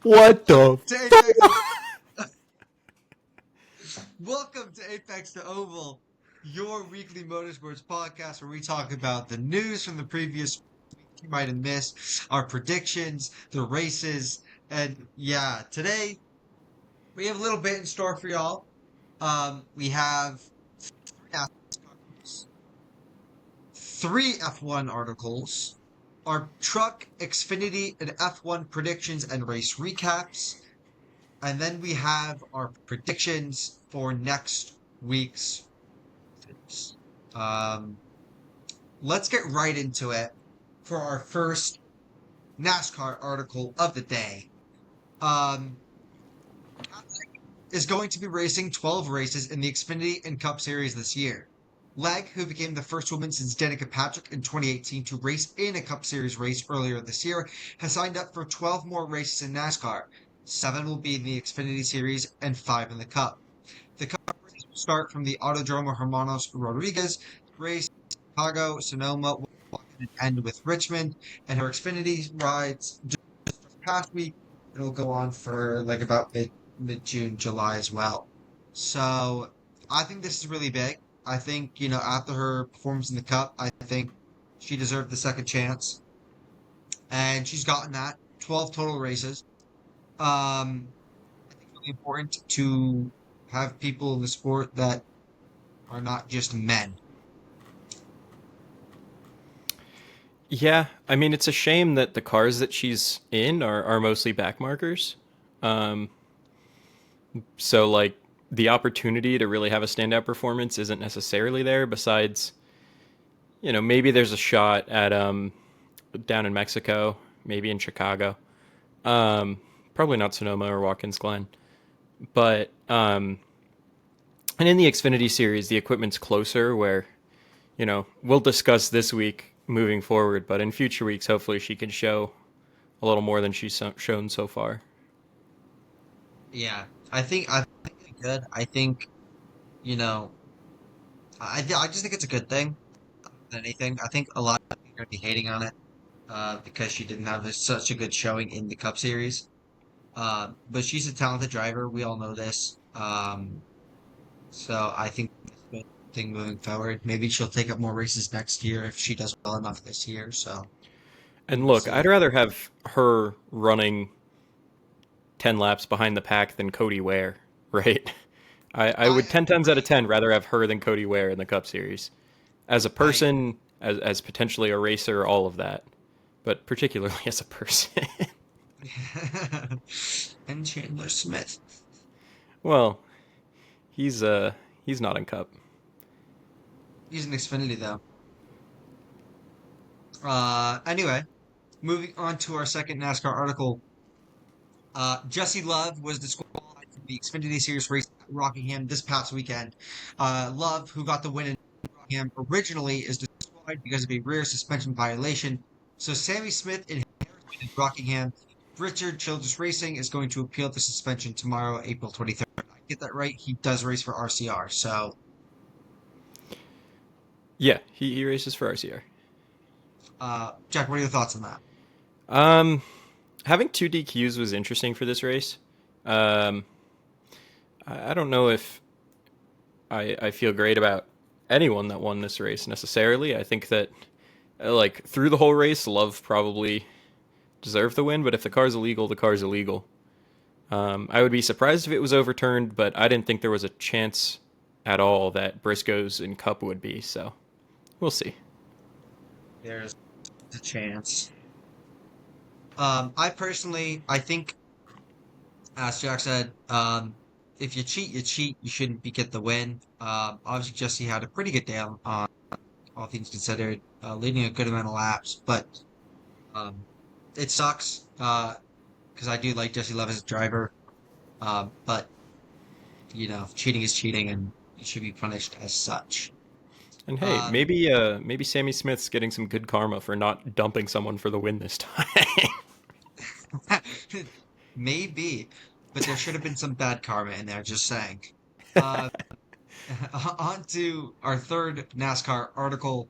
What the to fuck? Welcome to Apex to Oval, your weekly motorsports podcast where we talk about the news from the previous week you might have missed, our predictions, the races, and yeah, today we have a little bit in store for y'all. We have three articles, three F1 articles, our truck, Xfinity, and F1 predictions and race recaps. And then we have our predictions for next week's races. Let's get right into it for our first NASCAR article of the day. Um, is going to be racing 12 races in the Xfinity and Cup Series this year. Legge, who became the first woman since Danica Patrick in 2018 to race in a Cup Series race earlier this year, has signed up for 12 more races in NASCAR. 7 will be in the Xfinity Series and 5 in the Cup. The Cup races will start from the Autodromo Hermanos Rodriguez race, Chicago, Sonoma, and end with Richmond, and her Xfinity rides just past week. It'll go on for like about mid-June, July as well. So I think this is really big. I think, after her performance in the Cup, I think she deserved the second chance. And she's gotten that. 12 total races. I think it's really important to have people in the sport that are not just men. Yeah, I mean, it's a shame that the cars that she's in are mostly backmarkers. Um, so, like, the opportunity to really have a standout performance isn't necessarily there. Besides, maybe there's a shot at down in Mexico, maybe in Chicago. Um, Probably not Sonoma or Watkins Glen. But, and in the Xfinity series, the equipment's closer where, we'll discuss this week moving forward, but in future weeks, hopefully she can show a little more than she's shown so far. Yeah, I think it's good. I think, you know, I just think it's a good thing than anything. I think a lot of people are going to be hating on it because she didn't have such a good showing in the Cup Series. But she's a talented driver. We all know this. So I think it's a good thing moving forward. Maybe she'll take up more races next year if she does well enough this year. So And we'll look, I'd see. rather have her running 10 laps behind the pack than Cody Ware, right? I I would 10 times out of agree. 10 rather have her than Cody Ware in the Cup Series. As a I person, as potentially a racer, all of that. But particularly as a person. and Chandler Smith. Well, he's he's not in Cup. He's an Xfinity though. Anyway, moving on to our second NASCAR article. Jesse Love was disqualified from the Xfinity Series race at Rockingham this past weekend. Love, who got the win in Rockingham originally, is disqualified because of a rear suspension violation. So Sammy Smith inherited Rockingham. Richard Childress Racing is going to appeal the suspension tomorrow, April 23rd. I get that right? He does race for RCR. So, Yeah, he races for RCR. Jack, what are your thoughts on that? Um, Having two DQs was interesting for this race. Um, I don't know if I feel great about anyone that won this race necessarily. I think that like through the whole race, Love probably deserved the win, but if the car's illegal, the car's illegal. I would be surprised if it was overturned, but I didn't think there was a chance at all that Briscoe's in Cup would be. So we'll see. There's a chance. I think, as Jack said, if you cheat, you cheat. You shouldn't be get the win. Obviously, Jesse had a pretty good day on all things considered, leading a good amount of laps. But um, it sucks because I do like Jesse Love as a driver. But cheating is cheating, and it should be punished as such. And hey, Um, maybe Sammy Smith's getting some good karma for not dumping someone for the win this time. maybe, but there should have been some bad karma in there. Just saying. Uh, on to our third NASCAR article.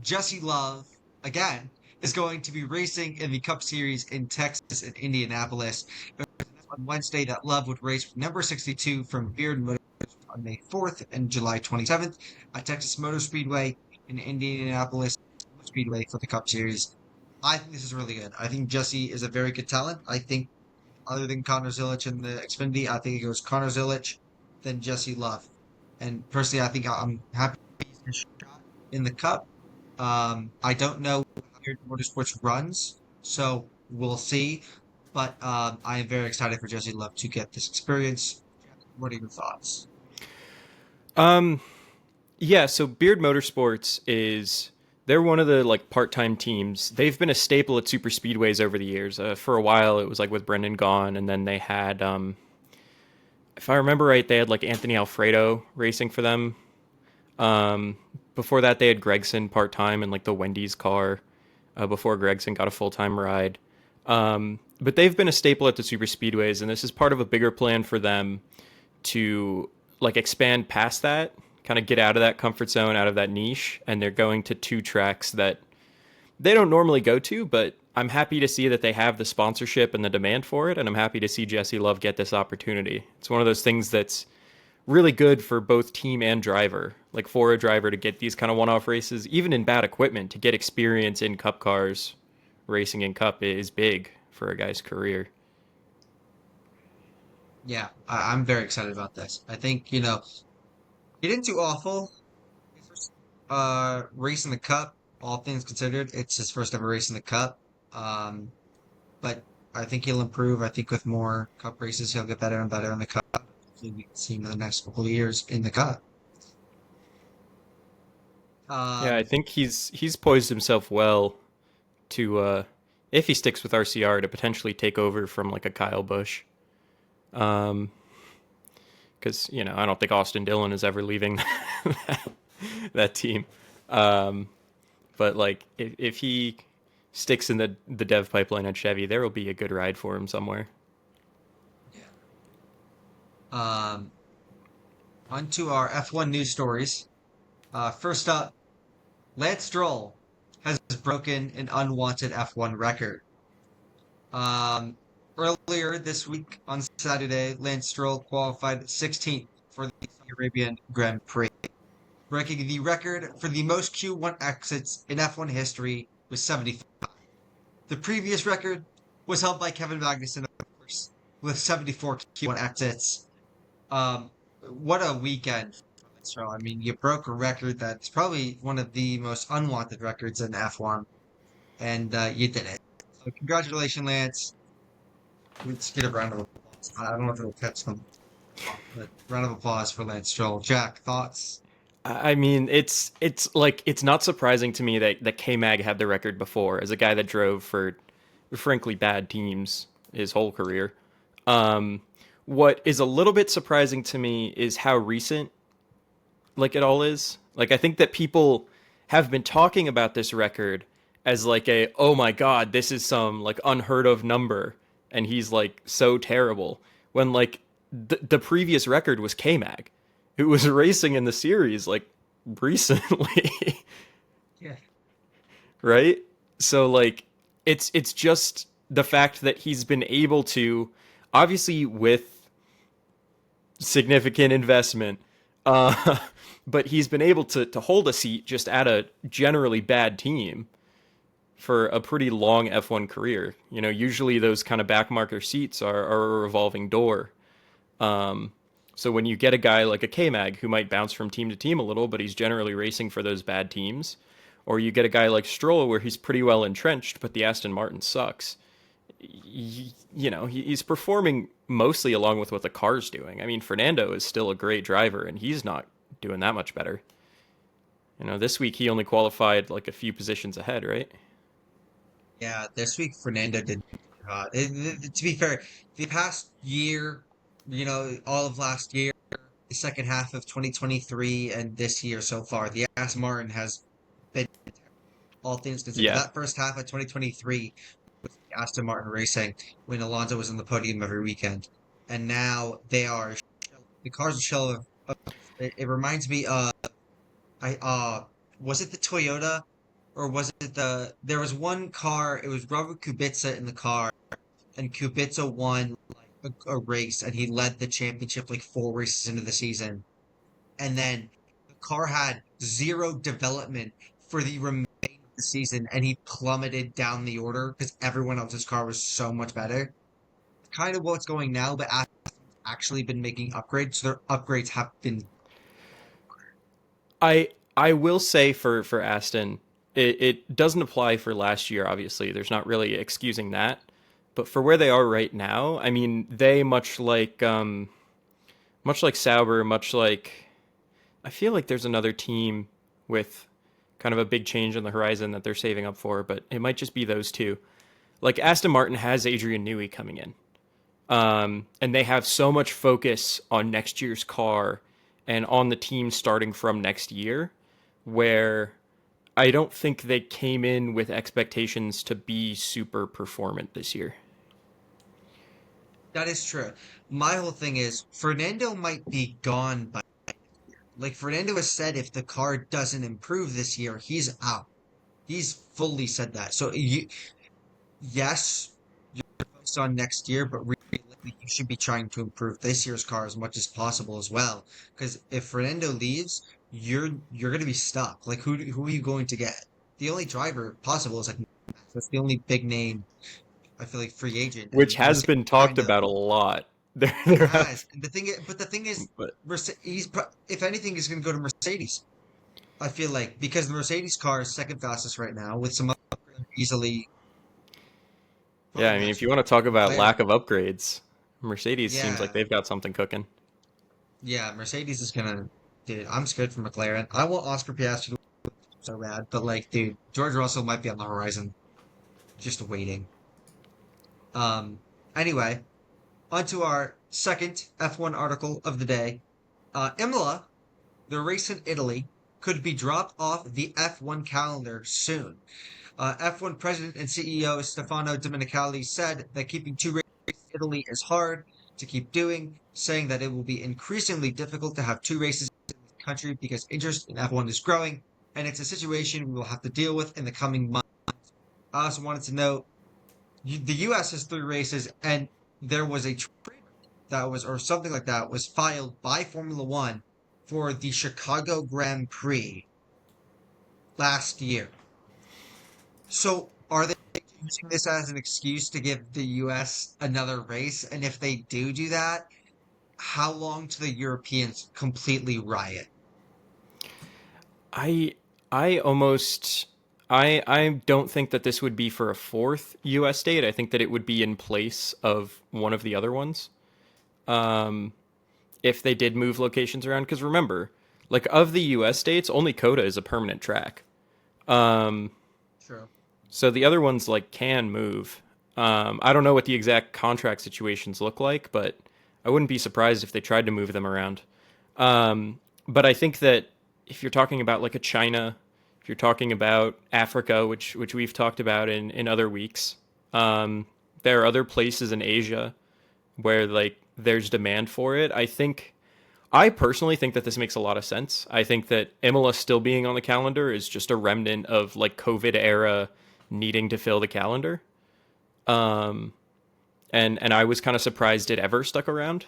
Jesse Love, again, is going to be racing in the Cup Series in Texas and Indianapolis. On Wednesday, that Love would race number 62 from Beard Motorsports on May 4th and July 27th at Texas Motor Speedway in Indianapolis Speedway for the Cup Series. I think this is really good. I think Jesse is a very good talent. I think other than Connor Zilic in the Xfinity, I think it goes Connor Zilic, then Jesse Love. And personally, I think I'm happy he's a shot in the Cup. I don't know how Beard Motorsports runs, so we'll see. But I am very excited for Jesse Love to get this experience. What are your thoughts? Um, yeah, so Beard Motorsports is they're one of the like part-time teams. They've been a staple at super speedways over the years. For a while, it was like with Brendan Gaughan, and then they had, if I remember right, they had like Anthony Alfredo racing for them. Um, Before that, they had Gregson part-time in like the Wendy's car. Before Gregson got a full-time ride. But they've been a staple at the super speedways, and this is part of a bigger plan for them to like expand past that, kind of get out of that comfort zone, out of that niche, and they're going to two tracks that they don't normally go to, but I'm happy to see that they have the sponsorship and the demand for it, and I'm happy to see Jesse Love get this opportunity. It's one of those things that's really good for both team and driver. Like for a driver to get these kind of one-off races, even in bad equipment, to get experience in cup cars, racing in cup is big for a guy's career. Yeah, I'm very excited about this. I think, he didn't do awful. His first race in the Cup, all things considered, it's his first ever race in the Cup. Um, but I think he'll improve. I think with more Cup races, he'll get better and better in the Cup. Hopefully we can see him in the next couple of years in the Cup. Yeah, I Um, think he's poised himself well to if he sticks with RCR to potentially take over from like a Kyle Busch. Um, because I don't think Austin Dillon is ever leaving that team. Um, but like if he sticks in the dev pipeline at Chevy, there will be a good ride for him somewhere. yeah. Um, On to our F1 news stories. First up, Lance Stroll has broken an unwanted F1 record. Um, Earlier this week on Saturday, Lance Stroll qualified 16th for the Saudi Arabian Grand Prix, breaking the record for the most Q1 exits in F1 history with 75. The previous record was held by Kevin Magnussen, of course, with 74 Q1 exits. What a weekend for Lance Stroll. I mean, you broke a record that's probably one of the most unwanted records in F1, and you did it. So congratulations, Lance. Let's get a round of applause. I don't know if it'll catch them, but round of applause for Lance Stroll. Jack, thoughts? I mean, it's like it's not surprising to me that K Mag had the record before as a guy that drove for frankly bad teams his whole career. Um, what is a little bit surprising to me is how recent like it all is. Like I think that people have been talking about this record as like a oh my god, this is some like unheard of number and he's like so terrible when like the previous record was K-Mag who was racing in the series like recently, Yeah. right? So like it's just the fact that he's been able to obviously with significant investment. Uh, but he's been able to hold a seat just at a generally bad team for a pretty long F1 career. Usually those kind of backmarker seats are a revolving door. Um, so when you get a guy like a K-Mag who might bounce from team to team a little, but he's generally racing for those bad teams, or you get a guy like Stroll where he's pretty well entrenched, but the Aston Martin sucks, he's performing mostly along with what the car's doing. I mean, Fernando is still a great driver, and he's not doing that much better. This week he only qualified like a few positions ahead, right? Yeah, this week Fernando did. To be fair, the past year, all of last year, the second half of 2023, and this year so far, the Aston Martin has been all things considered. Yeah, That first half of 2023 was the Aston Martin racing when Alonso was on the podium every weekend, and now the cars are shell of it reminds me I was it the Toyota? or was it there was one car, it was Robert Kubica in the car, and Kubica won like a race, and he led the championship like 4 races into the season. And then the car had zero development for the remainder of the season, and he plummeted down the order because everyone else's car was so much better. Kind of what's going now, but Aston's actually been making upgrades. So their upgrades have been. I will say for Aston, it doesn't apply for last year. Obviously, there's not really excusing that. But for where they are right now, I mean, they much like Sauber, much like I feel like there's another team with kind of a big change on the horizon that they're saving up for, but it might just be those two. Like Aston Martin has Adrian Newey coming in, and they have so much focus on next year's car and on the team starting from next year, where I don't think they came in with expectations to be super performant this year. That is true. My whole thing is Fernando might be gone by like Fernando has said if the car doesn't improve this year, he's out. He's fully said that. So yes, you're focused on next year, but really you should be trying to improve this year's car as much as possible as well. Because if Fernando leaves, you're going to be stuck. Like who are you going to get? The only driver possible is like Max. That's the only big name I feel like free agent, Which and has Mercedes been talked kind of about a lot. it There have, has. And but the thing is, but if anything, he's going to go to Mercedes. I feel like because the Mercedes car is second fastest right now, with some upgrades easily yeah, probably I mean, if matching you want to talk about lack McLaren. of upgrades, Mercedes seems like Yeah, they've got something cooking. yeah, Mercedes is gonna. Dude, I'm scared for McLaren. I want Oscar Piastri to win so bad, but like, dude, George Russell might be on the horizon, just waiting. Um. Anyway, onto our second F1 article of the day. Imola, the race in Italy, could be dropped off the F1 calendar soon. F1 president and CEO Stefano Domenicali said that keeping two races in Italy is hard to keep doing, saying that it will be increasingly difficult to have two races in the country because interest in F1 is growing, and it's a situation we will have to deal with in the coming months. I also wanted to note the US has three races, and there was a trademark that was, or something like that, was filed by Formula One for the Chicago Grand Prix last year. So are they using this as an excuse to give the US another race? And if they do that, how long till the Europeans completely riot? I I almost I don't think that this would be for a fourth U.S. state. I think that it would be in place of one of the other ones. Um, if they did move locations around, because remember, like of the U.S. states, only COTA is a permanent track. Um, True. so the other ones like can move. I don't know what the exact contract situations look like, but I wouldn't be surprised if they tried to move them around. But I think that if you're talking about like a China, if you're talking about Africa, which we've talked about in other weeks, there are other places in Asia where like there's demand for it. I personally think that this makes a lot of sense. I think that Imola still being on the calendar is just a remnant of like COVID era needing to fill the calendar. Um, and I was kind of surprised it ever stuck around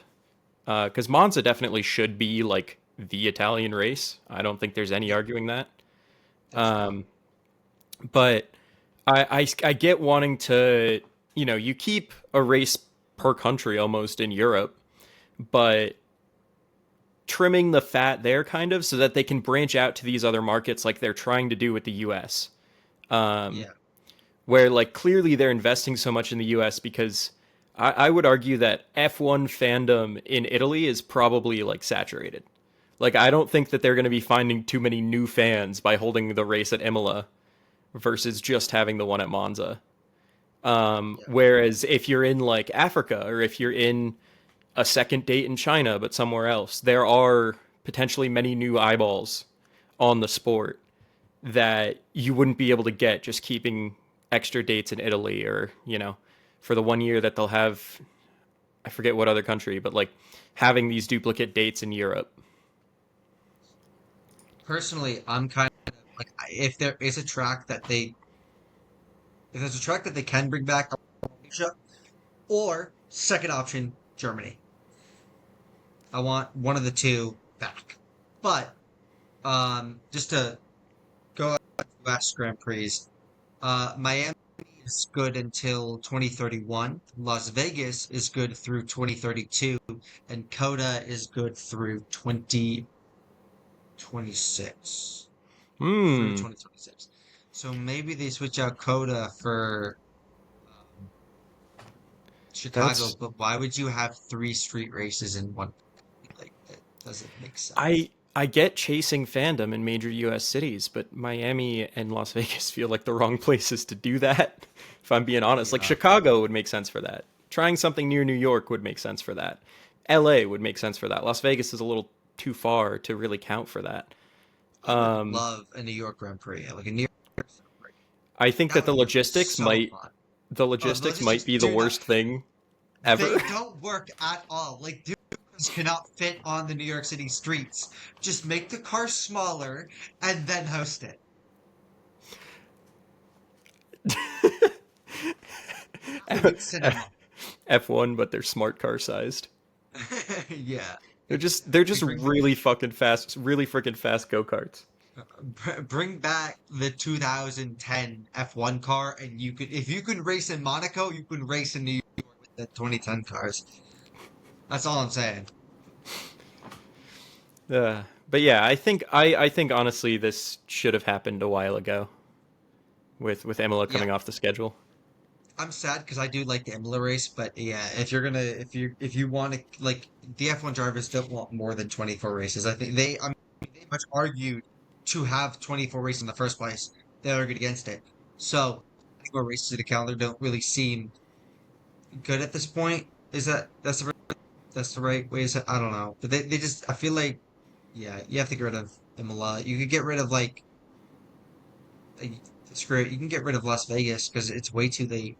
because Monza definitely should be like the Italian race. I don't think there's any Yeah, arguing that. that's true. Um, but I get wanting to, you keep a race per country almost in Europe, but trimming the fat there kind of so that they can branch out to these other markets like they're trying to do with the US. Um, Yeah. where like clearly they're investing so much in the US because I would argue that F1 fandom in Italy is probably like saturated. Like I don't think that they're going to be finding too many new fans by holding the race at Imola versus just having the one at Monza. Yeah. Whereas if you're in like Africa or if you're in a second date in China but somewhere else, there are potentially many new eyeballs on the sport that you wouldn't be able to get just keeping extra dates in Italy or, for the 1 year that they'll have, I forget what other country, but like having these duplicate dates in Europe. Personally, I'm kind of like if there is a track that they if there's a track that they can bring back, Asia, or second option, Germany. I want one of the two back. But just to go to US Grand Prix, Miami is good until 2031. Las Vegas is good through 2032, and Coda is good through 2026. Through Hmm. 2026. So maybe they switch out Coda for um, Chicago, That's but why would you have three street races in one? Like that doesn't make sense. I get chasing fandom in major US cities, but Miami and Las Vegas feel like the wrong places to do that. If I'm being honest, like Yeah. Chicago would make sense for that. Trying something near New York would make sense for that. LA would make sense for that. Las Vegas is a little too far to really count for that. I would Um, love a New York Grand Prix, like a New York Grand Prix. I think That that would be so fun. the Oh, the logistics might logistics, be the dude, worst thing they ever. don't work at all. Like, dude, cannot fit on the New York City streets. Just make the car smaller and then host it. Absolute cinema. F1, but they're smart car sized. Yeah. They're just Like really fucking fast, really freaking fast go karts. bring back the 2010 F1 car, and if you can race in Monaco, you can race in New York with the 2010 cars. That's all I'm saying. But yeah, I think honestly this should have happened a while ago with Imola Yeah, coming off the schedule. I'm sad because I do like the Imola race, but yeah, if you want to like the F1 drivers don't want more than 24 races. I mean, they much argued to have 24 races in the first place. They argued against it. So, more races in the calendar don't really seem good at this point. Is that's the right way? Is it? I don't know, but they just I feel like yeah, you have to get rid of Imola. You could get rid of like screw it. You can get rid of Las Vegas because it's way too late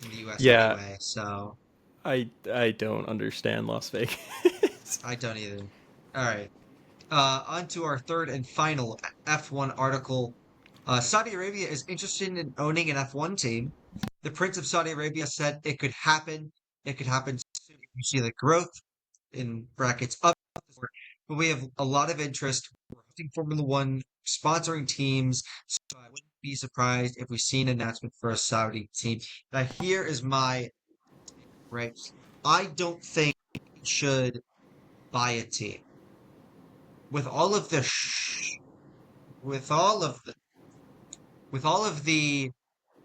in the US Yeah, anyway. So. I don't understand Las Vegas. I don't either. All right. On to our third and final F1 article. Saudi Arabia is interested in owning an F1 team. The Prince of Saudi Arabia said it could happen. It could happen soon. You see the growth in brackets up, but we have a lot of interest. We're hosting Formula One, sponsoring teams, so I wouldn't be surprised if we see an announcement for a Saudi team. Now, here is my right. I don't think it should buy a team with all of the with all of the with all of the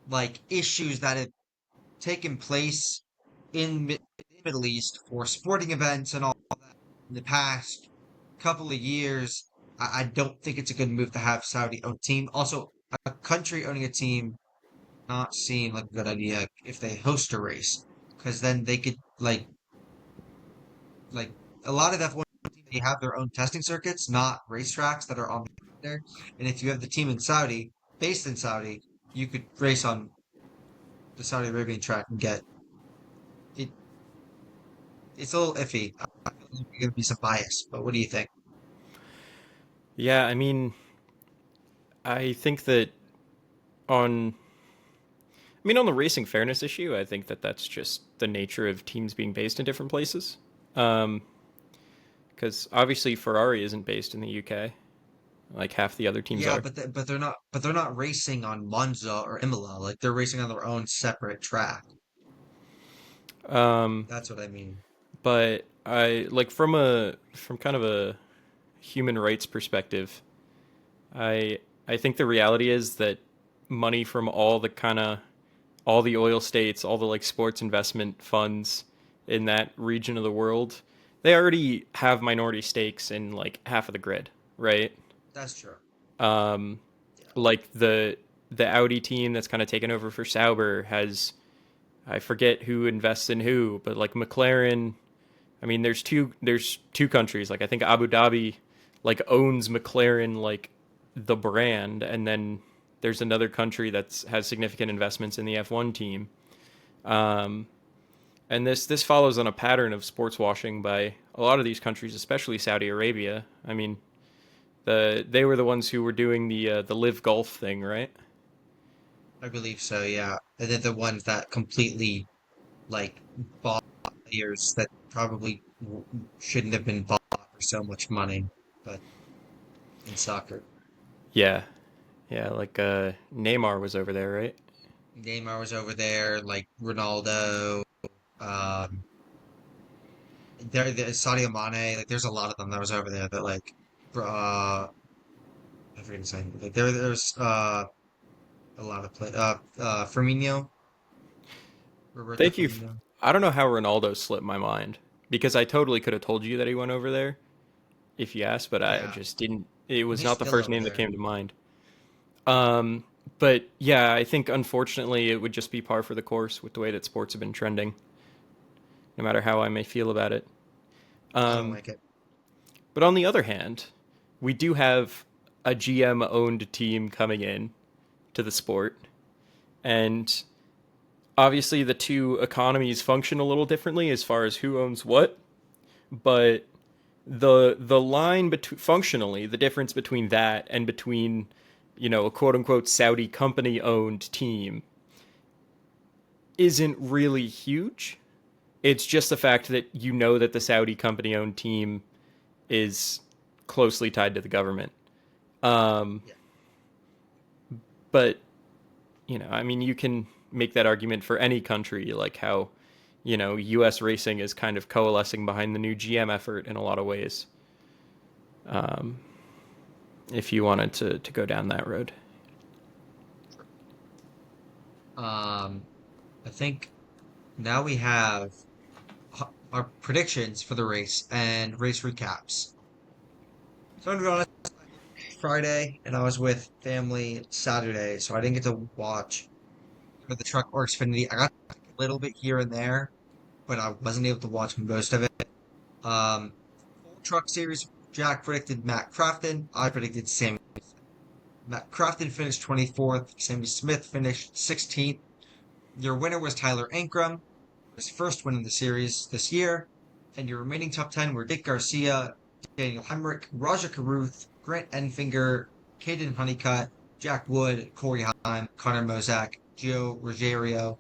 like issues that have taken place in the Middle East for sporting events and all that in the past couple of years, I don't think it's a good move to have Saudi own team. Also, a country owning a team not seem like a good idea if they host a race, because then they could like a lot of F1 teams they have their own testing circuits, not racetracks that are on there. And if you have the team in Saudi, based in Saudi, you could race on the Saudi Arabian track and get it. It's a little iffy. I feel like there's gonna be some bias, but what do you think? Yeah, I mean, I think that on on the racing fairness issue, I think that that's just the nature of teams being based in different places. Um, because obviously Ferrari isn't based in the UK, like half the other teams Yeah, are. but they're not racing on Monza or Imola. Like they're racing on their own separate track. Um, That's what I mean. but I like from kind of a human rights perspective, I think the reality is that money from all the oil states, all the like sports investment funds in that region of the world, they already have minority stakes in like half of the grid, right? That's true. Um, Yeah. like the Audi team that's kind of taken over for Sauber has I forget who invests in who, but like McLaren. I mean, there's two countries. Like I think Abu Dhabi like owns McLaren like the brand, and then there's another country that's has significant investments in the F1 team. Um, and this follows on a pattern of sports washing by a lot of these countries, especially Saudi Arabia. I mean, They were the ones who were doing the live golf thing, right? I believe so, yeah. And then the ones that completely like bought players that probably shouldn't have been bought for so much money, but in soccer. Yeah, yeah. Like Neymar was over there, right? Neymar was over there, like Ronaldo, um, there's Sadio Mane, like there's a lot of them that was over there that like, I forget his name. Like there's a lot of play, Firmino, Roberto Thank you. Firmino. I don't know how Ronaldo slipped my mind because I totally could have told you that he went over there if you asked, but I Yeah, just didn't. It and was he's not the still first over name that there. came to mind. Um, but yeah, I think unfortunately it would just be par for the course with the way that sports have been trending, no matter how I may feel about it. I don't Um, like it. but on the other hand, we do have a GM owned team coming in to the sport, and obviously the two economies function a little differently as far as who owns what, but the line between functionally the difference between that and between a quote unquote Saudi company owned team isn't really huge. It's just the fact that that the Saudi company owned team is closely tied to the government. Um, Yeah. but I mean, you can make that argument for any country, like how U.S. racing is kind of coalescing behind the new GM effort in a lot of ways. Um, if you wanted to go down that road. Um, I think now we have our predictions for the race and race recaps. So I'm gonna be honest, Friday, and I was with family Saturday, so I didn't get to watch the truck or Xfinity. I got a little bit here and there, but I wasn't able to watch most of it. Full truck series, Jack predicted Matt Crafton. I predicted Sammy. Matt Crafton finished 24th. Sammy Smith finished 16th. Your winner was Tyler Ankrum, his first win in the series this year. And your remaining top 10 were Dick Garcia, Daniel Hemrick, Raja Caruth, Grant Enfinger, Caden Honeycutt, Jack Wood, Corey Heim, Connor Mozak, Joe Ruggiero,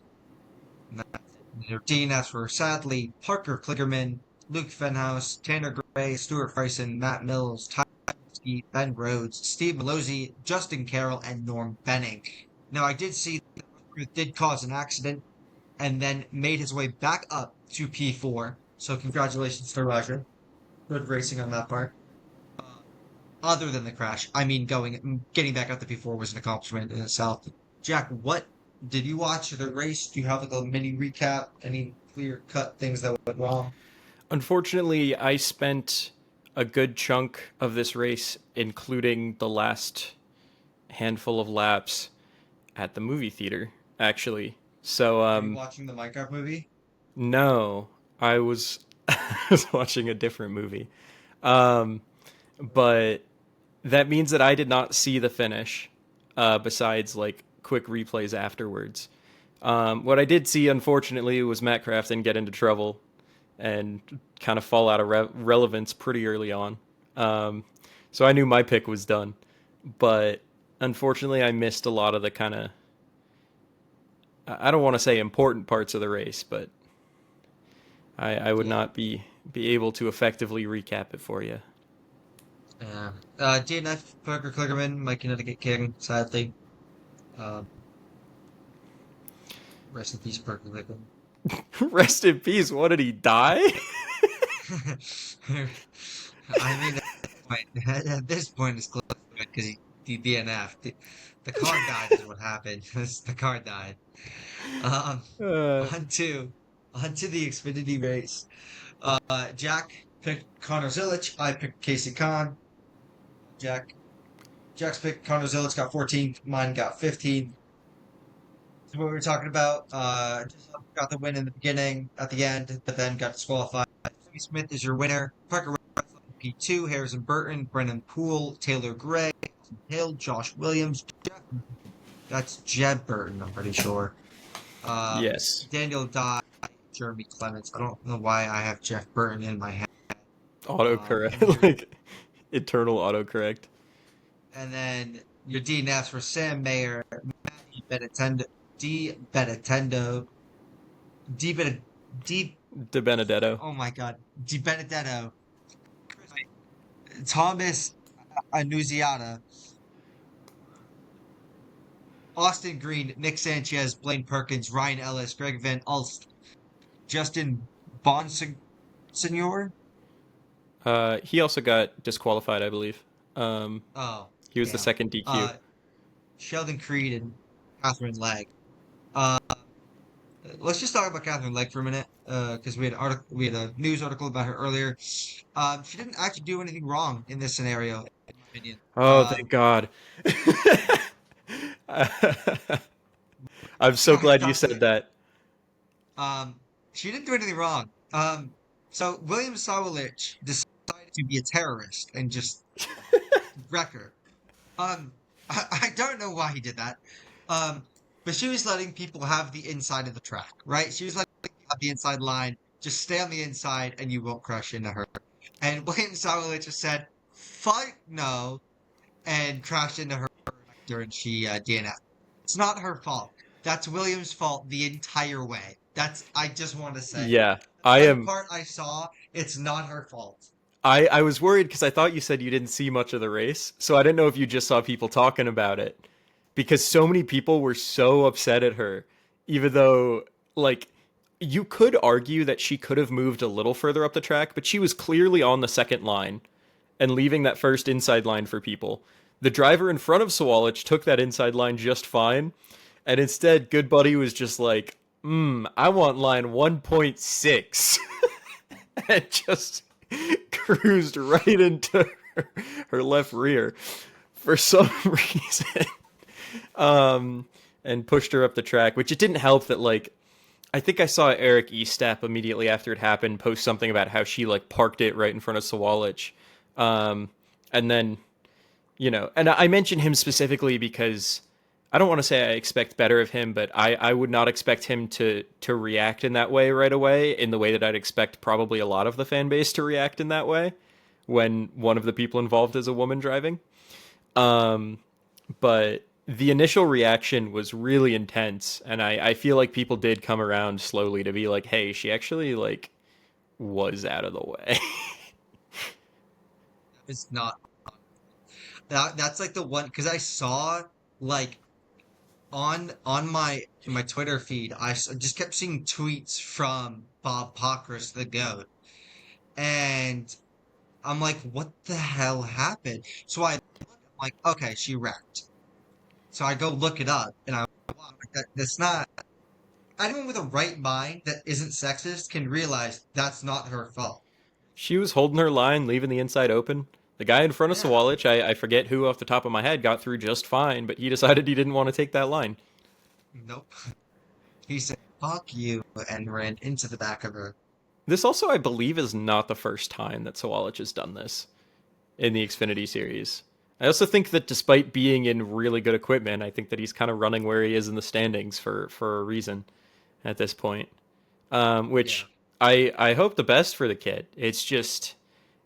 their DNFs were sadly Parker Kligerman, Luke Fenhouse, Tanner Gray, Stuart Friesen, Matt Mills, Tyler Ski, Ben Rhodes, Steve Malozzi, Justin Carroll, and Norm Benning. Now, I did see that Ruth did cause an accident and then made his way back up to P4. So congratulations to Roger. Good racing on that part. Uh, Other than the crash, I mean, getting back up to P4 was an accomplishment in itself. Jack, what did you watch the race? Do you have like a mini recap? Any clear cut things that went wrong? Unfortunately, I spent a good chunk of this race, including the last handful of laps, at the movie theater. Actually, so Were you watching the Minecraft movie? no, I was I was watching a different movie. Um, but that means that I did not see the finish, besides like quick replays afterwards. What I did see, unfortunately, was Matt Crafton get into trouble and kind of fall out of relevance pretty early on. Um, so I knew my pick was done, but unfortunately, I missed a lot of the kind of I don't want to say important parts of the race, but I would Yeah. not be able to effectively recap it for you. Yeah. DNF, Parker Kligerman, my Connecticut King, sadly. Um, Rest in peace, Parker Kligerman. Rest in peace. What did he die? I mean, at this point, it's close to it because he DNF. The car died is what happened. The car died. Um, uh, on to the Xfinity race. Jack picked Connor Zilic. I picked Casey Kahn. Jack Jack's picked Connor Zilic got 14th. Mine got 15th. So what we were talking about, just got the win in the beginning, at the end, but then got disqualified. Sammy Smith is your winner. Parker Russell in P2, Harrison Burton, Brennan Poole, Taylor Gray, Hill, Josh Williams, that's Jeb Burton, I'm pretty sure. Um, yes. Daniel Dye, Jeremy Clements. I don't know why I have Jeff Burton in my head. And Autocorrect. your Like eternal autocorrect. And then your DNFs were Sam Mayer, Matty Benattendo, D Benattendo, D Ben, D. De Benedetto. Oh my God, Di Benedetto, Thomas Annunziata, Austin Green, Nick Sanchez, Blaine Perkins, Ryan Ellis, Greg Van Ulst, Justin Bonsignor. He also got disqualified, I believe. Um, Oh, he was the yeah. second DQ. Uh, Sheldon Creed and Katherine Legge. Uh, let's just talk about Katherine Legge for a minute, because we had a news article about her earlier. She didn't actually do anything wrong in this scenario, in my opinion. Oh, thank God. I'm so glad you said Exactly. that. Um, she didn't do anything wrong. So William Sawalich decided to be a terrorist and just wreck her. I don't know why he did that. Um, but she was letting people have the inside of the track, right? She was letting people have the inside line. Just stay on the inside and you won't crash into her. And William Sawalich just said, "Fuck no," and crashed into her during she DNF. It's not her fault. That's William's fault the entire way. I just want to say. Yeah, I One am. part I saw, it's not her fault. I was worried because I thought you said you didn't see much of the race, so I didn't know if you just saw people talking about it. Because so many people were so upset at her, even though, like, you could argue that she could have moved a little further up the track, but she was clearly on the second line and leaving that first inside line for people. The driver in front of Sawalich took that inside line just fine, and instead, Good Buddy was just like, I want line 1.6. And just cruised right into her left rear for some reason. And pushed her up the track, which it didn't help that, like, I think I saw Eric Estep immediately after it happened post something about how she, like, parked it right in front of Sawalich. And then, and I mention him specifically because I don't want to say I expect better of him, but I would not expect him to react in that way right away, in the way that I'd expect probably a lot of the fan base to react in that way when one of the people involved is a woman driving. Um, but the initial reaction was really intense, and I feel like people did come around slowly to be like, hey, she actually, like, was out of the way. It's not. That's like the one because I saw like on my Twitter feed, just kept seeing tweets from Bob Pockris, the GOAT, and I'm like, what the hell happened? So I'm like, okay, she wrecked. So I go look it up, and wow, that's not. Anyone with a right mind that isn't sexist can realize that's not her fault. She was holding her line, leaving the inside open. The guy in front of Yeah, Sawalich, I forget who off the top of my head, got through just fine, but he decided he didn't want to take that line. nope. He said, "Fuck you," and ran into the back of her. This also, I believe, is not the first time that Sawalich has done this in the Xfinity series. I also think that despite being in really good equipment, I think that he's kind of running where he is in the standings for a reason at this point. Yeah. Which I hope the best for the kid. It's just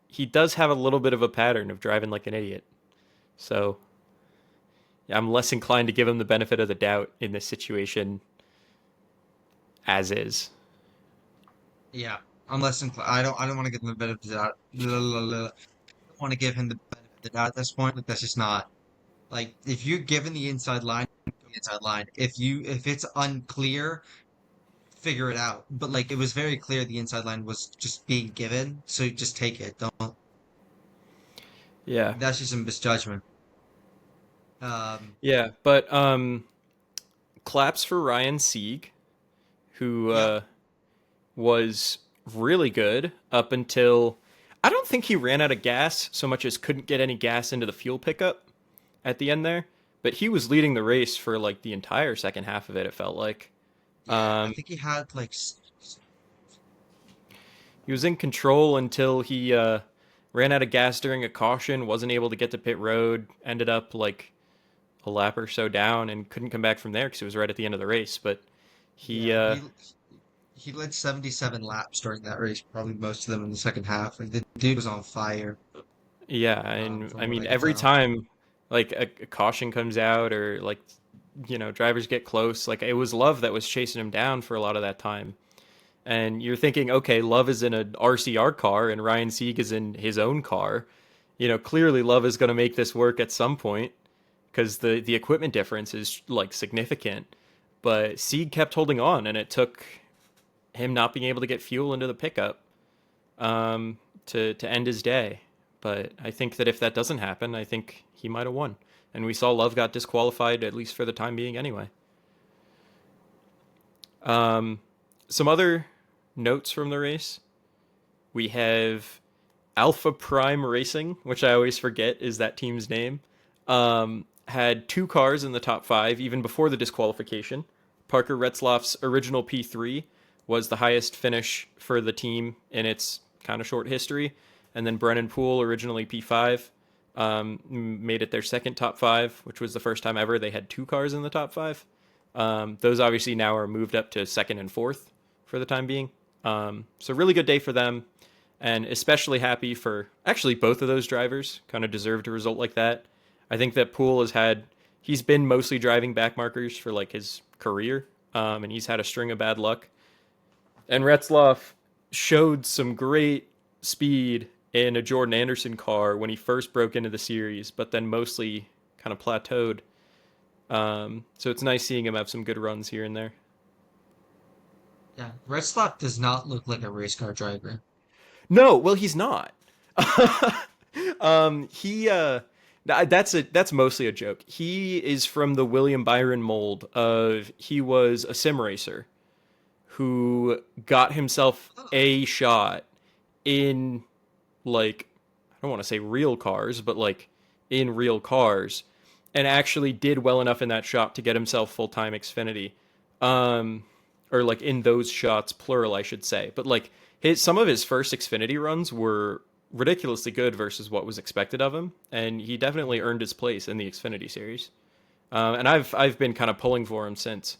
he does have a little bit of a pattern of driving like an idiot. So yeah, I'm less inclined to give him the benefit of the doubt in this situation as is. Yeah, I'm less inclined. I don't want to give him the benefit of the doubt. I don't want to give him the benefit of the doubt at this point. Like that's just not like if you're given the inside line, go the inside line. If it's unclear, figure it out. But like it was very clear the inside line was just being given, so just take it. Don't. Yeah. That's just a misjudgment. Yeah, but claps for Ryan Sieg, who Yep. was really good up until I don't think he ran out of gas so much as couldn't get any gas into the fuel pickup at the end there. But he was leading the race for like the entire second half of it. It felt like Yeah, I um, think he had like he was in control until he ran out of gas during a caution, wasn't able to get to pit road, ended up like a lap or so down, and couldn't come back from there because it was right at the end of the race. But he yeah, he led 77 laps during that race, probably most of them in the second half. Like the dude was on fire, Yeah, and from I what mean, I could every tell. time, like a caution comes out or like drivers get close. Like it was Love that was chasing him down for a lot of that time. And you're thinking, okay, Love is in an RCR car and Ryan Sieg is in his own car. Clearly Love is going to make this work at some point because the equipment difference is like significant. But Sieg kept holding on, and it took him not being able to get fuel into the pickup to end his day. But I think that if that doesn't happen, I think he might have won. And we saw Love got disqualified, at least for the time being, anyway. Some other notes from the race. We have Alpha Prime Racing, which I always forget is that team's name. Had two cars in the top five even before the disqualification. Parker Retzlaff's original P3 was the highest finish for the team in its kind of short history. And then Brennan Poole, originally P5, made it their second top five, which was the first time ever they had two cars in the top five. Those obviously now are moved up to second and fourth for the time being. So really good day for them, and especially happy for actually both of those drivers. Kind of deserved a result like that. I think that Poole he's been mostly driving back markers for like his career, and he's had a string of bad luck. And Retzlaff showed some great speed in a Jordan Anderson car when he first broke into the series, but then mostly kind of plateaued. So it's nice seeing him have some good runs here and there. Yeah, Retzloff does not look like a race car driver. No, well, he's not. He that's mostly a joke. He is from the William Byron mold of he was a sim racer who got himself Oh, a shot in like I don't want to say real cars, but like in real cars, and actually did well enough in that shot to get himself full-time Xfinity. Um, or like in those shots, plural, I should say. But like some of his first Xfinity runs were ridiculously good versus what was expected of him, and he definitely earned his place in the Xfinity series. And I've been kind of pulling for him since,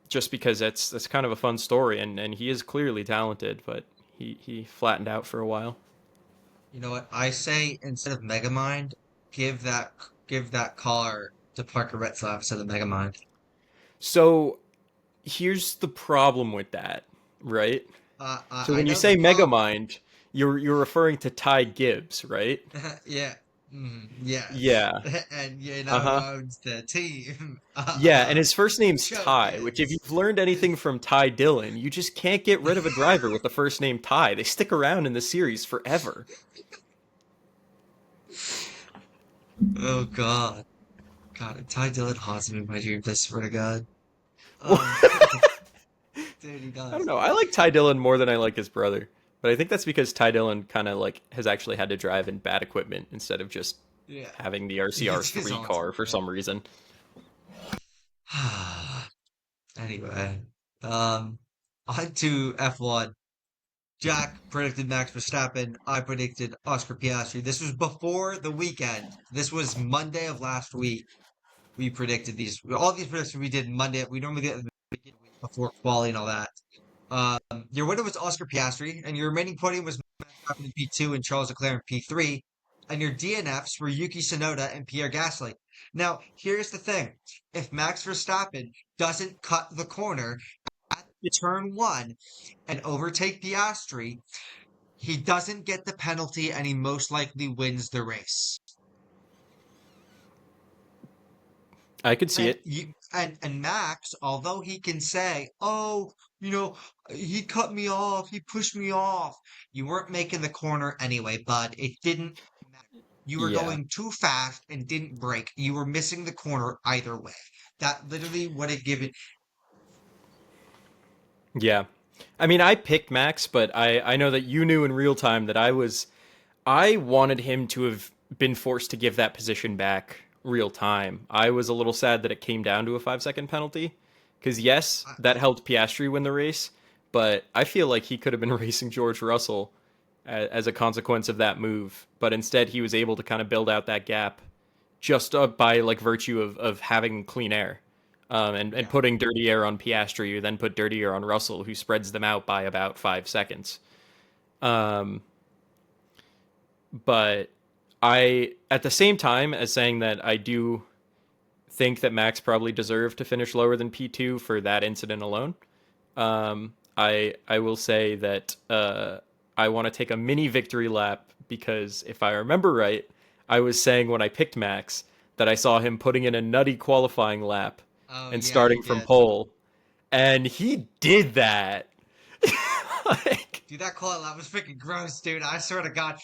just because that's kind of a fun story, and he is clearly talented, but he flattened out for a while. you know what? I say instead of Megamind, give that give that car to Parker Retzlaff instead of Megamind. So here's the problem with that, right? So I when you know the say problem. Megamind, you're referring to Ty Gibbs, right? Yeah. Yes. Yeah. And you Uh know who huh. owns the team? Yeah, and his first name's Ty, which if Chokers. you've learned anything from Ty Dillon, you just can't get rid of a driver with the first name Ty. They stick around in the series forever. Oh God. God, Ty Dillon haunts me in my dreams, I swear to God. Well, Um, dude, he I don't does. know. I like Ty Dillon more than I like his brother, but I think that's because Ty Dillon kind of like has actually had to drive in bad equipment instead of just Yeah. having the He RCR just three haunts me. car for some reason. Yeah. Anyway, um, on to F1. Jack predicted Max Verstappen. I predicted Oscar Piastri. This was before the weekend. This was Monday of last week. We predicted these. All these predictions we did Monday. We normally get at the beginning of the week before quali and all that. Your winner was Oscar Piastri, and your remaining podium was Max Verstappen in P2 and Charles Leclerc in P3. And your DNFs were Yuki Tsunoda and Pierre Gasly. Now, here's the thing. If Max Verstappen doesn't cut the corner at the turn one and overtake Piastri, he doesn't get the penalty and he most likely wins the race. I could see And it. you and Max, although he can say, "Oh, you know, he cut me off, he pushed me off," you weren't making the corner anyway, bud. It didn't matter. You were Yeah. going too fast and didn't brake. You were missing the corner either way. That literally would have given. Yeah. I mean, I picked Max, but I know that you knew in real time that I wanted him to have been forced to give that position back real time. I was a little sad that it came down to a 5-second penalty because yes, that I, helped Piastri win the race, but I feel like he could have been racing George Russell as a consequence of that move. But instead, he was able to kind of build out that gap just by like virtue of having clean air. And yeah, putting dirty air on Piastri, you then put dirty air on Russell, who spreads them out by about 5 seconds. Um, but I, at the same time as saying that I do think that Max probably deserved to finish lower than P2 for that incident alone, I will say that I want to take a mini victory lap because if I remember right, I was saying when I picked Max that I saw him putting in a nutty qualifying lap Oh and yeah, you starting from did. pole, and he did that. like, Dude, that call out was freaking gross, dude. I swear to God.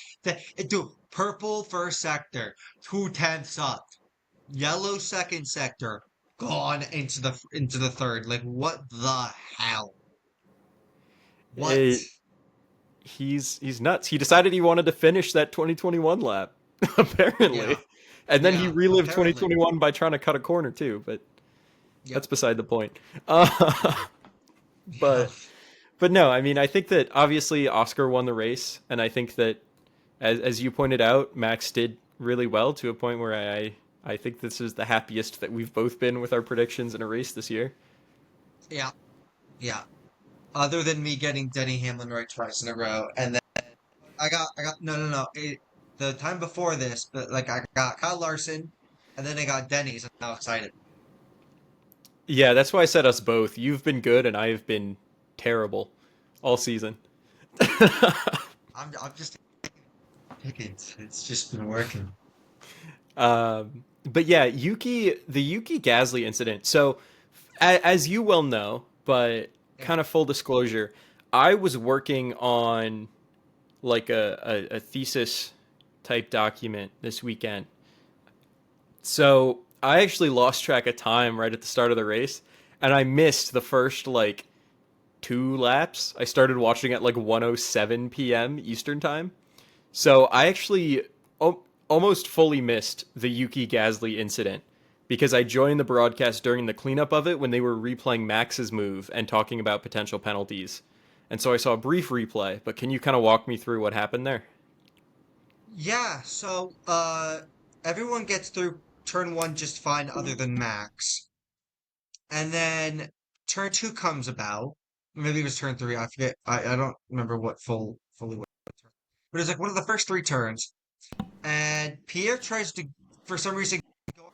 Dude, purple first sector, 2/10 up. Yellow second sector, gone into the third. Like what the hell? What? it, he's nuts. He decided he wanted to finish that 2021 lap, Yeah, apparently, and then he yeah. relived Apparently, 2021 by trying to cut a corner too. But yep, that's beside the point. Uh, yeah, but but no, I mean, I think that obviously Oscar won the race, and I think that as you pointed out, Max did really well to a point where I think this is the happiest that we've both been with our predictions in a race this year. yeah, yeah. Other than me getting Denny Hamlin right twice in a row, and then I got no. The time before this, but like I got Kyle Larson, and then I got Denny's. I'm now excited. Yeah, that's why I said us both. You've been good, and I have been terrible all season. I'm just picking. It's just been working. But yeah, the Yuki Gasly incident. So, as you well know, but Yeah. kind of full disclosure, I was working on like a thesis type document this weekend. So I actually lost track of time right at the start of the race, and I missed the first like two laps. I started watching at like 1:07 p.m. Eastern time. So I actually almost fully missed the Yuki Gasly incident because I joined the broadcast during the cleanup of it when they were replaying Max's move and talking about potential penalties. And so I saw a brief replay, but can you kind of walk me through what happened there? Yeah, so everyone gets through turn one just fine other than Max. And then turn two comes about. Maybe it was turn three, I forget. I don't remember what fully what turn. But it's like one of the first three turns. And Pierre tries to for some reason go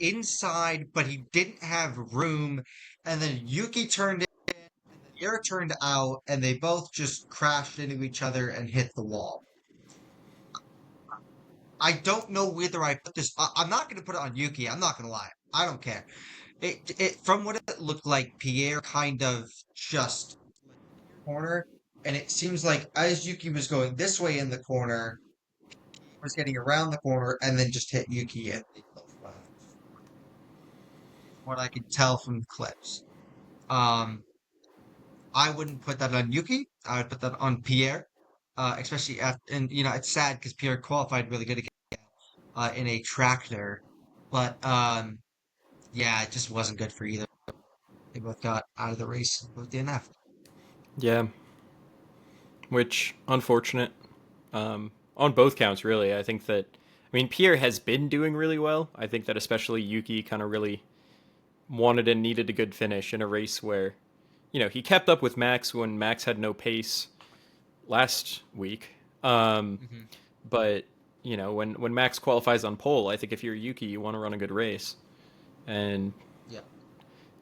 inside, but he didn't have room. And then Yuki turned in, and then Pierre turned out, and they both just crashed into each other and hit the wall. I don't know whether I put this. I'm not going to put it on Yuki. I'm not going to lie. I don't care. It from what it looked like, Pierre kind of just corner, and it seems like as Yuki was going this way in the corner, he was getting around the corner and then just hit Yuki, and they both left. What I could tell from the clips. Um, I wouldn't put that on Yuki. I would put that on Pierre, especially after. And it's sad because Pierre qualified really good again in a tractor, but yeah, it just wasn't good for either. They both got out of the race, both DNF. Yeah, which unfortunate on both counts, really. I think that, I mean, Pierre has been doing really well. I think that especially Yuki kind of really wanted and needed a good finish in a race where, he kept up with Max when Max had no pace last week. Hmm. But, when Max qualifies on pole, I think if you're Yuki, you want to run a good race. And Yeah,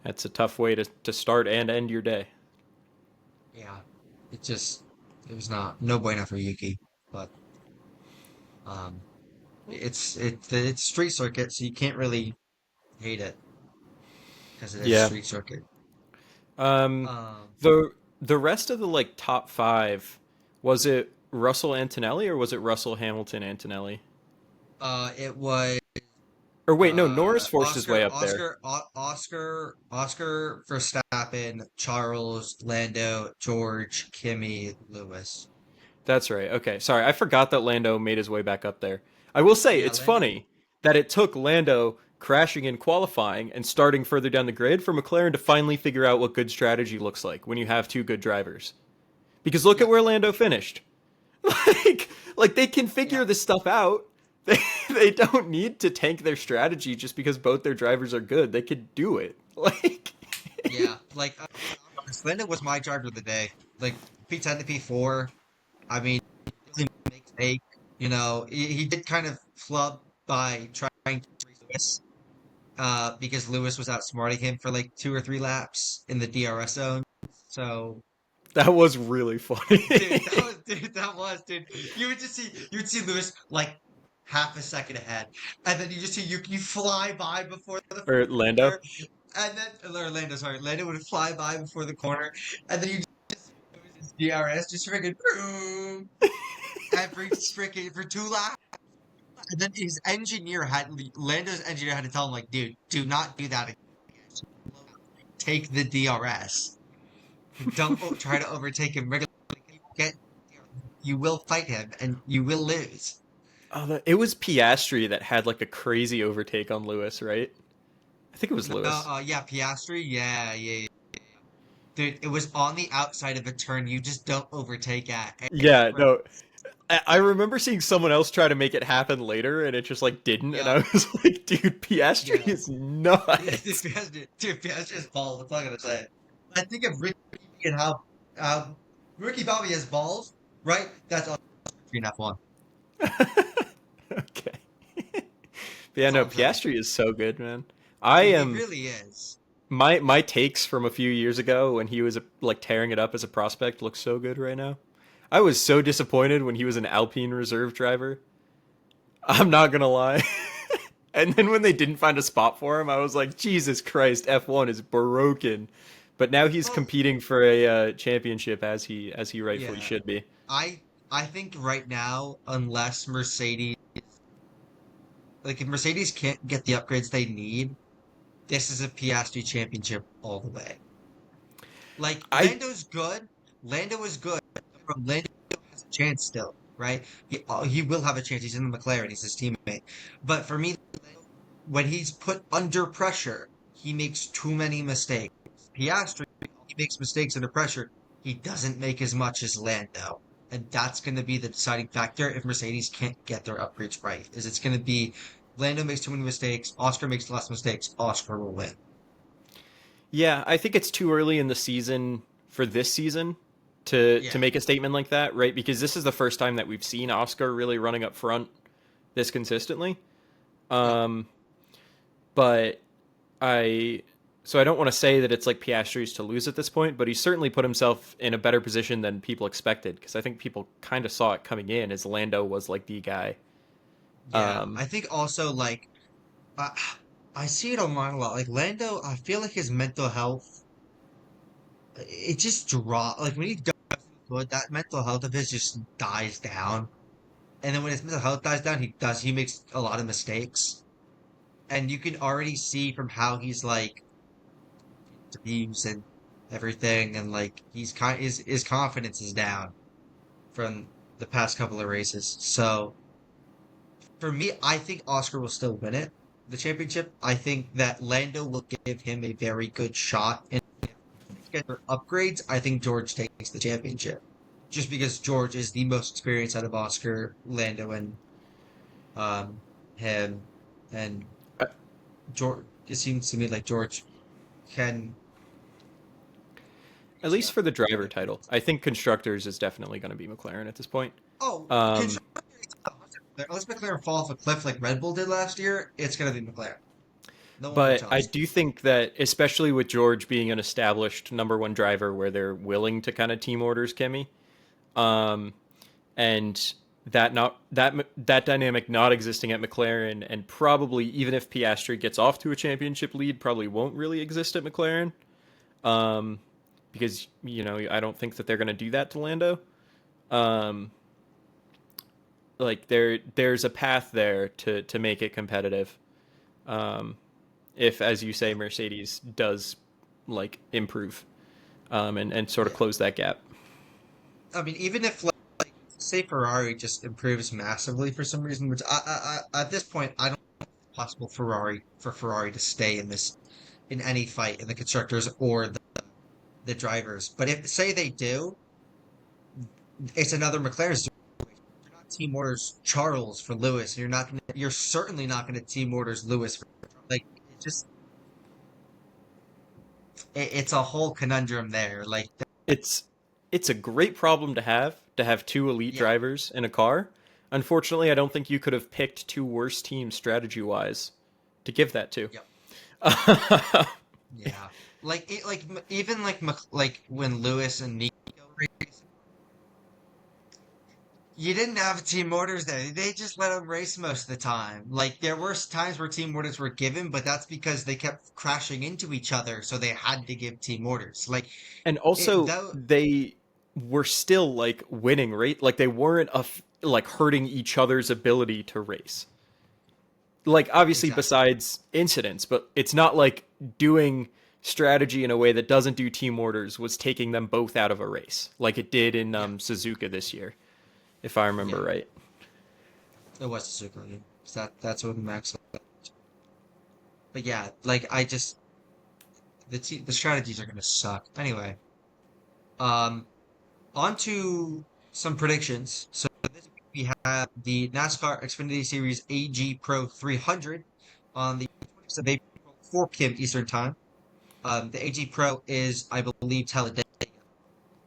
that's a tough way to start and end your day. yeah. It was not no bueno for Yuki, but um, it's street circuit, so you can't really hate it because it is Yeah. street circuit. Um, Um, the rest of the like top five, was it Russell Antonelli or was it Russell Hamilton Antonelli? it was Or wait, no, Norris forced his way Oscar, up there. Oscar, Oscar Verstappen, Charles, Lando, George, Kimmy, Lewis. That's right. Okay, sorry, I forgot that Lando made his way back up there. I will say Yeah, it's Lando. funny that it took Lando crashing in qualifying and starting further down the grid for McLaren to finally figure out what good strategy looks like when you have two good drivers. Because look Yeah, at where Lando finished. like like they can yeah, figure this stuff out. They don't need to tank their strategy just because both their drivers are good. They could do it. Like yeah. Like Lando was my driver of the day. Like P10 to P4. I mean, really make take. he did kind of flub by trying to race Lewis, because Lewis was outsmarting him for like 2 or 3 laps in the DRS zone. So, That was really dude, that funny. was, dude, that was, dude. You would see Lewis like half a second ahead, and then you just see Yuki fly by before the Or Lando. corner, and then Orlando, sorry, Orlando would fly by before the corner, and then you just see Lewis's DRS just freaking boom every freaking for 2 laps. And then Lando's engineer had to tell him, like, dude, do not do that again. Take the DRS. Don't try to overtake him regularly. You will fight him and you will lose. It was Piastri that had like a crazy overtake on Lewis, right? I think it was No, Lewis. yeah, Piastri, yeah. Dude, it was on the outside of a turn. You just don't overtake at. Yeah, no. I remember seeing someone else try to make it happen later, and it just like didn't, and I Yep, was like, "Dude, Piastri yeah. is nuts." Piastri has balls. That's all I'm gonna say. I think of Ricky and how Ricky Bobby has balls, right? That's all in F1. Okay. But yeah, That's all no, I'm saying. Piastri is so good, man. I He am really is. my takes from a few years ago when he was like tearing it up as a prospect look so good right now. I was so disappointed when he was an Alpine reserve driver. I'm not gonna lie. And then when they didn't find a spot for him, I was like, Jesus Christ, F1 is broken. But now he's Well, competing for a championship as he rightfully yeah. should be. I think right now, unless Mercedes, like if Mercedes can't get the upgrades they need, this is a Piastri championship all the way. Like I Lando is good. Lando has a chance still, right? He will have a chance. He's in the McLaren. He's his teammate. But for me, when he's put under pressure, he makes too many mistakes. Piastri, he makes mistakes under pressure. He doesn't make as much as Lando. And that's going to be the deciding factor if Mercedes can't get their upgrades right. Is it's going to be Lando makes too many mistakes, Oscar makes less mistakes, Oscar will win. Yeah, I think it's too early in the season for this season to Yeah. make a statement like that, right? Because this is the first time that we've seen Oscar really running up front this consistently. Yep. Um, but I so I don't want to say that it's like Piastri's to lose at this point, but he certainly put himself in a better position than people expected because I think people kind of saw it coming in as Lando was like the guy. Yeah. Um, I think also like I, I see it online a lot. Like Lando, I feel like his mental health, it just like when he does good, that mental health of his just dies down. And then when his mental health dies down, he makes a lot of mistakes. And you can already see from how he's like interviews and everything, and like his confidence is down from the past couple of races. So for me, I think Oscar will still win the championship. I think that Lando will give him a very good shot, and get their upgrades. I think George takes the championship, just because George is the most experienced out of Oscar, Lando, and um him, and George. It seems to me like George can. at least for the driver title, I think constructors is definitely going to be McLaren at this point. Oh, Um, unless McLaren fall off a cliff like Red Bull did last year, it's gonna be McLaren. No one will but I challenge them. do think that, especially with George being an established number one driver, where they're willing to kind of team orders Kimmy, um, and that dynamic not existing at McLaren, and probably even if Piastri gets off to a championship lead, probably won't really exist at McLaren, um, because I don't think that they're going to do that to Lando. Um, like there's a path there to make it competitive. Um, if, as you say, Mercedes does like improve, and sort of Yeah, close that gap. I mean, even if like say Ferrari just improves massively for some reason, which at this point I don't think it's possible for Ferrari to stay in any fight in the constructors or the drivers. But if say they do, it's another McLaren situation. You're not team orders Charles for Lewis. You're certainly not gonna team orders Lewis for like it just it's a whole conundrum there. It's it's a great problem to have two elite Yeah, drivers in a car. Unfortunately, I don't think you could have picked two worse teams strategy-wise to give that to. Yep. Yeah. Even like when Lewis and Nico raced, you didn't have team orders there. They just let them race most of the time. Like there were times where team orders were given, but that's because they kept crashing into each other, so they had to give team orders. Like And it also, though they were still like winning, right? Like they weren't like hurting each other's ability to race. Like obviously exactly. besides incidents, but it's not like doing strategy in a way that doesn't do team orders was taking them both out of a race like it did in Yeah. Suzuka this year, if I Yeah. remember right. It was a super game. That's what Max. But yeah, like I just the strategies are gonna suck. Anyway, um, on to some predictions. So this week we have the NASCAR Xfinity Series AG Pro 300 on the 20th of April, 4 p.m. Eastern Time. The AG Pro is, I believe, Talladega.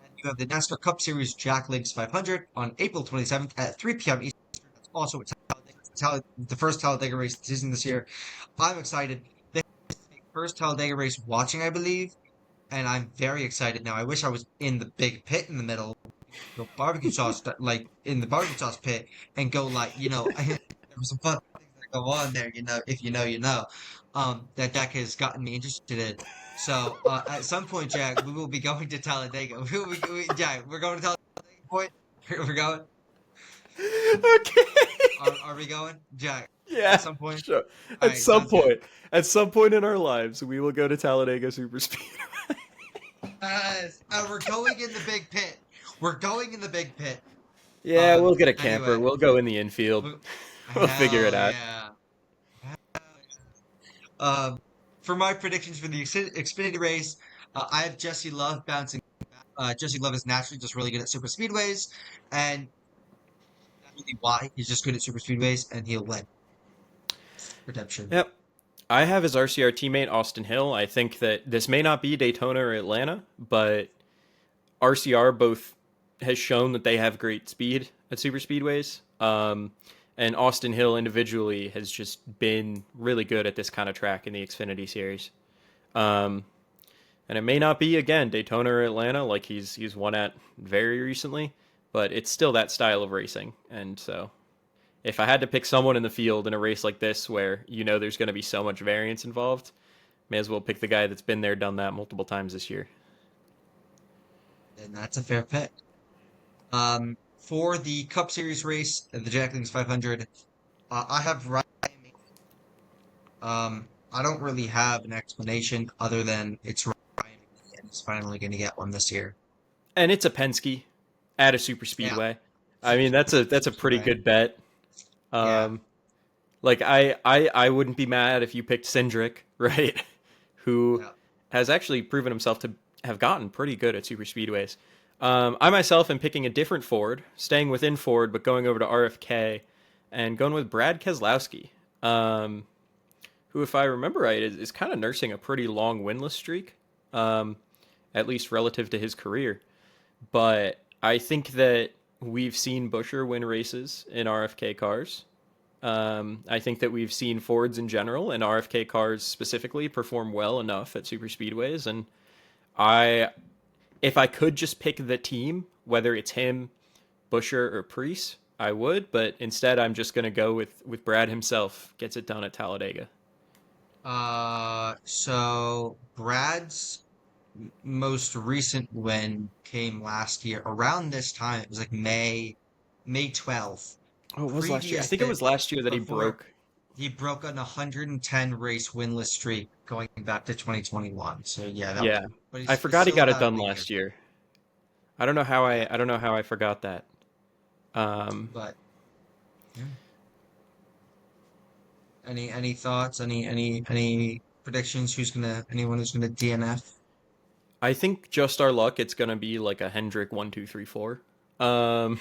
And you have the NASCAR Cup Series Jack Links 500 on April 27th at 3 p.m. Eastern. That's also at Talladega. The first Talladega race of the season this year. I'm excited. This is the first Talladega race watching, I believe, and I'm very excited now. I wish I was in the big pit in the middle, go barbecue sauce, like in the barbecue sauce pit, and go like, there were some fun things that go on there, if you know, you know, that Jack has gotten me interested in. So at some point, Jack, we will be going to Talladega. Jack, we're going to Talladega. Point. We're going. Okay. Are we going, Jack? At Yeah, some point. sure. All At right, some sounds good. point, at some point in our lives, we will go to Talladega Super Speed. Yes, we're going in the big pit. We're going in the big pit. Yeah, we'll get a camper. Anyway, We'll go in the infield. w- We'll figure it hell out. yeah. Hell yeah. For my predictions for the Xfinity race, I have Jesse Love bouncing. Jesse Love is naturally just really good at super speedways, and that's really why he's just good at super speedways, and he'll win. Redemption. Yep. I have his RCR teammate Austin Hill. I think that this may not be Daytona or Atlanta, but RCR both has shown that they have great speed at super speedways. And Austin Hill individually has just been really good at this kind of track in the Xfinity series. Um, and it may not be again Daytona or Atlanta like he's won at very recently, but it's still that style of racing. And so if I had to pick someone in the field in a race like this where there's going to be so much variance involved, may as well pick the guy that's been there, done that multiple times this year. And that's a fair pick. For the Cup Series race, the Jacklings 500, I have Ryan. I don't really have an explanation other than it's Ryan and he's finally going to get one this year. And it's a Penske at a super Yeah, speedway. I mean, that's a super pretty speedway. good bet. Yeah, Um, like I wouldn't be mad if you picked Cindric, right? Who yeah. has actually proven himself to have gotten pretty good at super speedways. I myself am picking a different Ford, staying within Ford, but going over to RFK and going with Brad Keselowski, who, if I remember right, is kind of nursing a pretty long winless streak, um, at least relative to his career. But I think that we've seen Busher win races in RFK cars. I think that we've seen Fords in general and RFK cars specifically perform well enough at super speedways, and I, if I could just pick the team, whether it's him, Busher, or Priest, I would. But instead, I'm just gonna go with Brad himself. Gets it done at Talladega. So Brad's most recent win came last year around this time. It was like May 12th. Oh, it was last year. I Previous think it that was last year that he before broke. he broke an 110 race winless streak going back to 2021. So yeah, that Yeah, but I he's forgot he still got it about a done year. last year. I don't know how Yeah, I don't know how I forgot that. Um, but yeah. Any thoughts? Any predictions? Anyone who's gonna DNF? I think just our luck, it's gonna be like a Hendrick 1, 2, 3, 4. Um,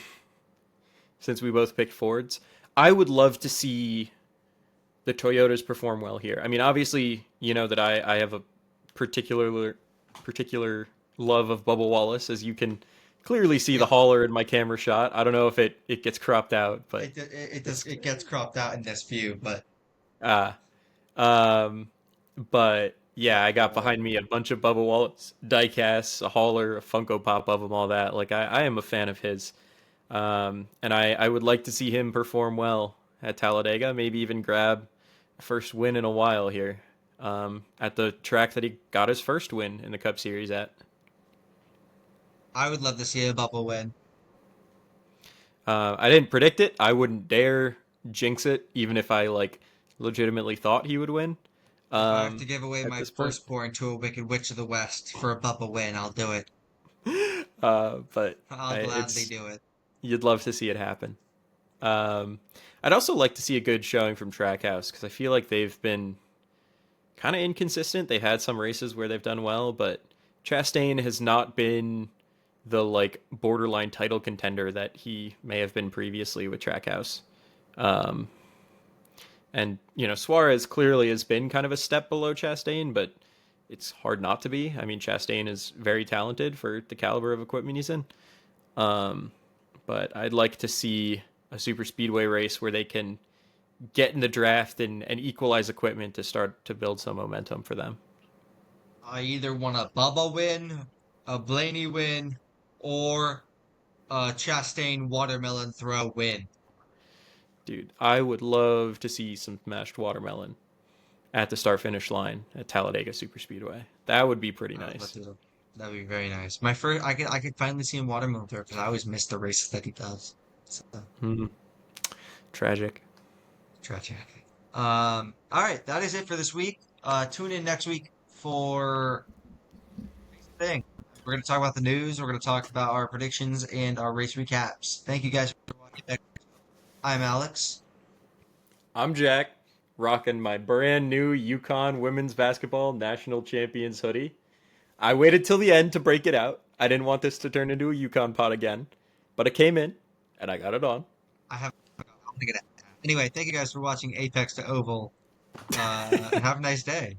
since we both picked Fords, I would love to see the Toyotas perform well here. I mean, obviously, you know that I have a particular love of Bubba Wallace, as you can clearly see the Yep. hauler in my camera shot. I don't know if it gets cropped out, but it's It gets cropped out in this view, but uh um but yeah, I got oh, behind me a bunch of Bubba Wallace diecasts, a hauler, a Funko Pop of him, all that. Like I am a fan of his. And I would like to see him perform well at Talladega, maybe even grab a first win in a while here. At the track that he got his first win in the Cup Series at. I would love to see a bubble win. I didn't predict it. I wouldn't dare jinx it, even if I like legitimately thought he would win. If I have to Um, give away at my this point, firstborn to a Wicked Witch of the West for a bubble win, I'll do it. but I'll gladly it's do it. you'd love to see it happen. Um, I'd also like to see a good showing from Trackhouse because I feel like they've been kind of inconsistent. They've had some races where they've done well, but Chastain has not been the like borderline title contender that he may have been previously with Trackhouse. Um, and Suarez clearly has been kind of a step below Chastain, but it's hard not to be. I mean, Chastain is very talented for the caliber of equipment he's in. Um, but I'd like to see a super speedway race where they can get in the draft and equalize equipment to start to build some momentum for them. I either want a Bubba win, a Blaney win, or a Chastain watermelon throw win. Dude, I would love to see some mashed watermelon at the start finish line at Talladega Superspeedway. That would be pretty I would love nice. to. That'd be very nice. I could finally see him watermelon throw because I always miss the races that he does. So Hmm. Tragic. tragic. All right, that is it for this week. Tune in next week for thing. We're going to talk about the news. We're going to talk about our predictions and our race recaps. Thank you guys for watching. I'm Alex. I'm Jack, rocking my brand new Yukon women's basketball national champions hoodie. I waited till the end to break it out. I didn't want this to turn into a Yukon pod again, but it came in and I got it on. I have. I'm gonna get it. Anyway, thank you guys for watching Apex to Oval. And have a nice day.